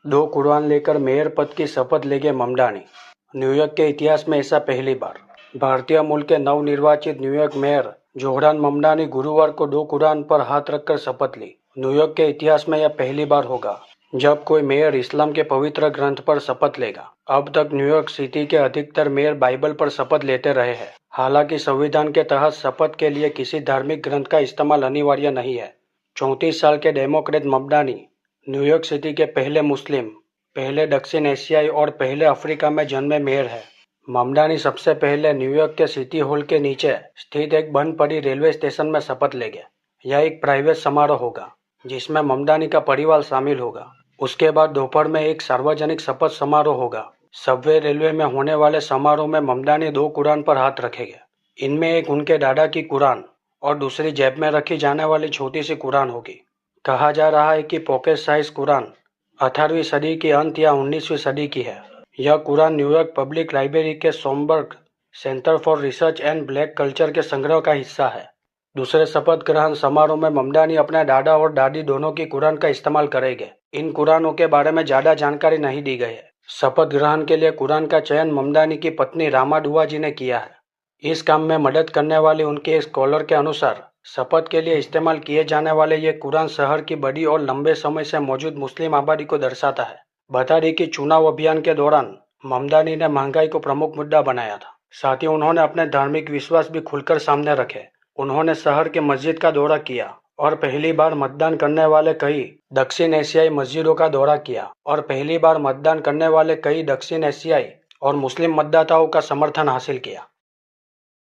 दो कुरान लेकर मेयर पद की शपथ लेंगे ममडानी। न्यूयॉर्क के इतिहास में ऐसा पहली बार। भारतीय मूल के नवनिर्वाचित न्यूयॉर्क मेयर जोहरान ममडानी गुरुवार को दो कुरान पर हाथ रखकर शपथ ली। न्यूयॉर्क के इतिहास में यह पहली बार होगा जब कोई मेयर इस्लाम के पवित्र ग्रंथ पर शपथ लेगा। अब तक न्यूयॉर्क सिटी के अधिकतर मेयर बाइबल पर शपथ लेते रहे हैं। हालांकि संविधान के तहत शपथ के लिए किसी धार्मिक ग्रंथ का इस्तेमाल अनिवार्य नहीं है। 34 साल के डेमोक्रेट ममडानी न्यूयॉर्क सिटी के पहले मुस्लिम, पहले दक्षिण एशियाई और पहले अफ्रीका में जन्मे मेयर है। ममडानी सबसे पहले न्यूयॉर्क के सिटी हॉल के नीचे स्थित एक बंद पड़ी रेलवे स्टेशन में शपथ लेंगे। यह एक प्राइवेट समारोह होगा जिसमें ममडानी का परिवार शामिल होगा। उसके बाद दोपहर में एक सार्वजनिक शपथ समारोह होगा। सबवे रेलवे में होने वाले समारोह में ममडानी दो कुरान पर हाथ रखेंगे। इनमें एक उनके दादा की कुरान और दूसरी जेब में रखी जाने वाली छोटी सी कुरान होगी। कहा जा रहा है कि पॉकेट साइज कुरान 18वीं सदी के अंत या 19वीं सदी की है। यह कुरान न्यूयॉर्क पब्लिक लाइब्रेरी के Schomburg Center for Research and Black Culture के संग्रह का हिस्सा है। दूसरे शपथ ग्रहण समारोह में ममडानी अपने दादा और दादी दोनों की कुरान का इस्तेमाल करेंगे। इन कुरानों के बारे में ज्यादा जानकारी नहीं दी गई है। शपथ ग्रहण के लिए कुरान का चयन ममडानी की पत्नी रामा दुआ जी ने किया है। इस काम में मदद करने वाले उनके एक स्कॉलर के अनुसार शपथ के लिए इस्तेमाल किए जाने वाले ये कुरान शहर की बड़ी और लंबे समय से मौजूद मुस्लिम आबादी को दर्शाता है। बता दें कि चुनाव अभियान के दौरान ममडानी ने महंगाई को प्रमुख मुद्दा बनाया था। साथ ही उन्होंने अपने धार्मिक विश्वास भी खुलकर सामने रखे। उन्होंने शहर के मस्जिद का दौरा किया और पहली बार मतदान करने वाले कई दक्षिण एशियाई मस्जिदों का दौरा किया और पहली बार मतदान करने वाले कई दक्षिण एशियाई और मुस्लिम मतदाताओं का समर्थन हासिल किया।